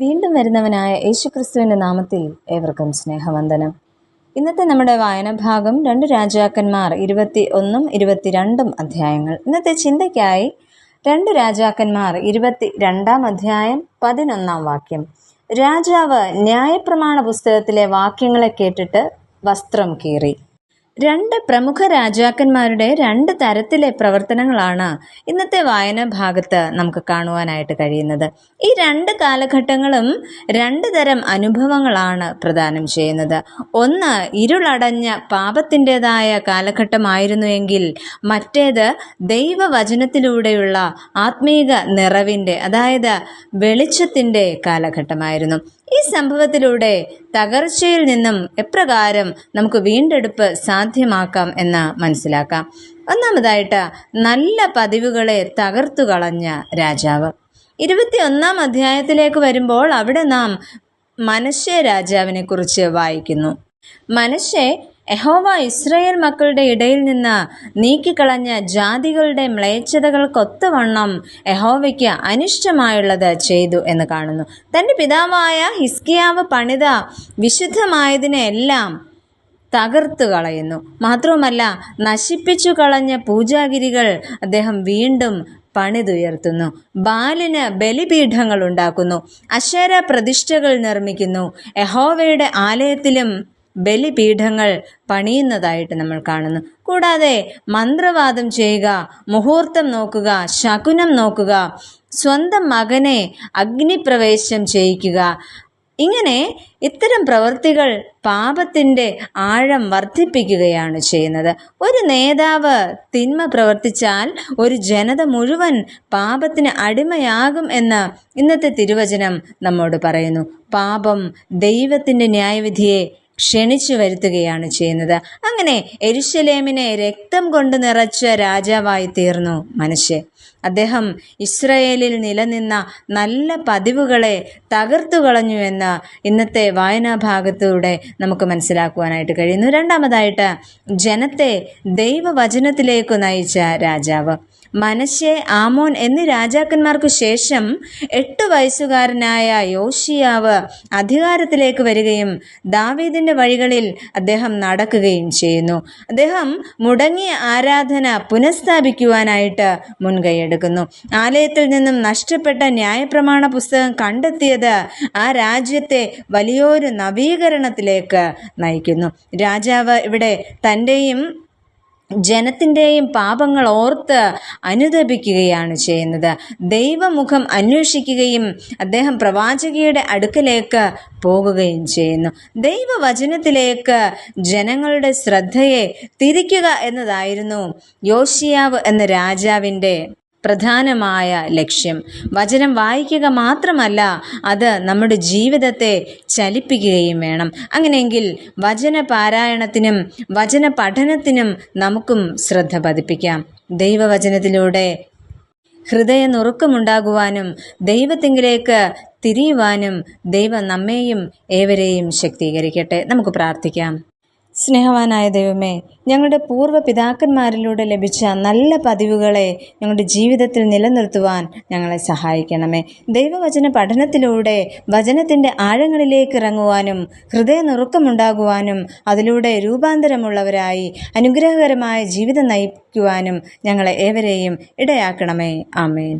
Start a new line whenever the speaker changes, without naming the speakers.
വീണ്ടും വരുന്നവനായ യേശുക്രിസ്തുവിൻ്റെ നാമത്തിൽ ഏവർക്കും സ്നേഹവന്ദനം. ഇന്നത്തെ നമ്മുടെ വായനഭാഗം 2 രാജാക്കന്മാർ 21 22 അധ്യായങ്ങൾ. ഇന്നത്തെ ചിന്തയ്ക്കായി 2 രാജാക്കന്മാർ 22 അധ്യായം 11 വാക്യം. രാജാവ് ന്യായപ്രമാണ പുസ്തകത്തിലെ വാക്യങ്ങളെ കേട്ടിട്ട് വസ്ത്രം കീറി. 2 പ്രമുഖ രാജാക്കന്മാരുടെ 2 തരത്തിലെ പ്രവർത്തനങ്ങളാണ് ഇന്നത്തെ വായന ഭാഗത്ത് നമുക്ക് കാണുവാനായിട്ട് കഴിയുന്നത്. ഈ 2 കാലഘട്ടങ്ങളും 2 തരം അനുഭവങ്ങളാണ് പ്രദാനം ചെയ്യുന്നത്. ഒന്ന് ഇരുളടഞ്ഞ പാപത്തിൻ്റെതായ കാലഘട്ടമായിരുന്നുവെങ്കിൽ മറ്റേത് ദൈവവചനത്തിലൂടെയുള്ള ആത്മീക നിറവിൻ്റെ, അതായത് വെളിച്ചത്തിൻ്റെ കാലഘട്ടമായിരുന്നു. ഈ സംഭവത്തിലൂടെ തകർച്ചയിൽ നിന്നും എപ്രകാരം നമുക്ക് വീണ്ടെടുപ്പ് സാധ്യമാക്കാം എന്ന് മനസ്സിലാക്കാം. ഒന്നാമതായിട്ട്, നല്ല പതിവുകളെ തകർത്തു കളഞ്ഞ രാജാവ്. 21 അധ്യായത്തിലേക്ക് വരുമ്പോൾ അവിടെ നാം മനശ്ശെ രാജാവിനെ കുറിച്ച് വായിക്കുന്നു. മനശ്ശെ യഹോവ ഇസ്രായേൽ മക്കളുടെ ഇടയിൽ നിന്ന് നീക്കിക്കളഞ്ഞ ജാതികളുടെ മ്ലേച്ഛതകൾക്കൊത്തവണ്ണം യഹോവയ്ക്ക് അനിഷ്ടമായുള്ളത് ചെയ്തു എന്ന് കാണുന്നു. തൻ്റെ പിതാവായ ഹിസ്കിയാവ് പണിത വിശുദ്ധമായതിനെല്ലാം തകർത്തു കളയുന്നു. മാത്രവുമല്ല, നശിപ്പിച്ചു കളഞ്ഞ പൂജാഗിരികൾ അദ്ദേഹം വീണ്ടും പണിതുയർത്തുന്നു. ബാലിന് ബലിപീഠങ്ങൾ ഉണ്ടാക്കുന്നു. അശേര പ്രതിഷ്ഠകൾ നിർമ്മിക്കുന്നു. യഹോവയുടെ ആലയത്തിലും ബലിപീഠങ്ങൾ പണിയുന്നതായിട്ട് നമ്മൾ കാണുന്നു. കൂടാതെ മന്ത്രവാദം ചെയ്യുക, മുഹൂർത്തം നോക്കുക, ശകുനം നോക്കുക, സ്വന്തം മകനെ അഗ്നിപ്രവേശം ചെയ്യിക്കുക, ഇങ്ങനെ ഇത്തരം പ്രവൃത്തികൾ പാപത്തിൻ്റെ ആഴം വർദ്ധിപ്പിക്കുകയാണ് ചെയ്യുന്നത്. ഒരു നേതാവ് തിന്മ പ്രവർത്തിച്ചാൽ ഒരു ജനത മുഴുവൻ പാപത്തിന് അടിമയാകും എന്ന് ഇന്നത്തെ തിരുവചനം നമ്മോട് പറയുന്നു. പാപം ദൈവത്തിൻ്റെ ന്യായവിധിയെ ക്ഷണിച്ചു വരുത്തുകയാണ് ചെയ്യുന്നത്. അങ്ങനെ യെരൂശലേമിനെ രക്തം കൊണ്ട് നിറച്ച രാജാവായി തീർന്നു മനശ്ശെ. അദ്ദേഹം ഇസ്രായേലിൽ നിലനിന്ന നല്ല പതിവുകളെ തകർത്തു കളഞ്ഞുവെന്ന് ഇന്നത്തെ വായനാഭാഗത്തൂടെ നമുക്ക് മനസ്സിലാക്കുവാനായിട്ട് കഴിയുന്നു. രണ്ടാമതായിട്ട്, ജനത്തെ ദൈവവചനത്തിലേക്ക് നയിച്ച രാജാവ്. മനശ്ശെ, ആമോൻ എന്നീ രാജാക്കന്മാർക്ക് ശേഷം 8 വയസ്സുകാരനായ യോശിയാവ് അധികാരത്തിലേക്ക് വരികയും ദാവീദിൻ്റെ വഴികളിൽ അദ്ദേഹം നടക്കുകയും ചെയ്യുന്നു. അദ്ദേഹം മുടങ്ങിയ ആരാധന പുനഃസ്ഥാപിക്കുവാനായിട്ട് മുൻകൈയെടുക്കുന്നു. ആലയത്തിൽ നിന്നും നഷ്ടപ്പെട്ട ന്യായപ്രമാണ പുസ്തകം കണ്ടെത്തിയത് ആ രാജ്യത്തെ വലിയൊരു നവീകരണത്തിലേക്ക് നയിക്കുന്നു. രാജാവ് ഇവിടെ തൻ്റെയും ജനത്തിൻ്റെയും പാപങ്ങൾ ഓർത്ത് അനുതപിക്കുകയാണ് ചെയ്യുന്നത്. ദൈവമുഖം അന്വേഷിക്കുകയും അദ്ദേഹം പ്രവാചകിയുടെ അടുക്കലേക്ക് പോകുകയും ചെയ്യുന്നു. ദൈവവചനത്തിലേക്ക് ജനങ്ങളുടെ ശ്രദ്ധയെ തിരിക്കുക എന്നതായിരുന്നു യോശിയാവ് എന്ന രാജാവിൻ്റെ പ്രധാനമായ ലക്ഷ്യം. വചനം വായിക്കുക മാത്രമല്ല, അത് നമ്മുടെ ജീവിതത്തെ ചലിപ്പിക്കുകയും വേണം. അങ്ങനെയെങ്കിൽ വചന പാരായണത്തിനും വചന പഠനത്തിനും നമുക്കും ശ്രദ്ധ പതിപ്പിക്കാം. ദൈവവചനത്തിലൂടെ ഹൃദയ നുറുക്കമുണ്ടാകുവാനും ദൈവത്തിങ്കിലേക്ക് തിരിയുവാനും ദൈവം നമ്മെയും ഏവരെയും ശക്തീകരിക്കട്ടെ. നമുക്ക് പ്രാർത്ഥിക്കാം. സ്നേഹവാനായ ദൈവമേ, ഞങ്ങളുടെ പൂർവ്വ പിതാക്കന്മാരിലൂടെ ലഭിച്ച നല്ല പതിവുകളെ ഞങ്ങളുടെ ജീവിതത്തിൽ നിലനിർത്തുവാൻ ഞങ്ങളെ സഹായിക്കണമേ. ദൈവവചന പഠനത്തിലൂടെ വചനത്തിൻ്റെ ആഴങ്ങളിലേക്ക് ഇറങ്ങുവാനും ഹൃദയ നുറുക്കമുണ്ടാകുവാനും അതിലൂടെ രൂപാന്തരമുള്ളവരായി അനുഗ്രഹകരമായ ജീവിതം നയിക്കുവാനും ഞങ്ങളെ ഏവരെയും ഇടയാക്കണമേ. ആമേൻ.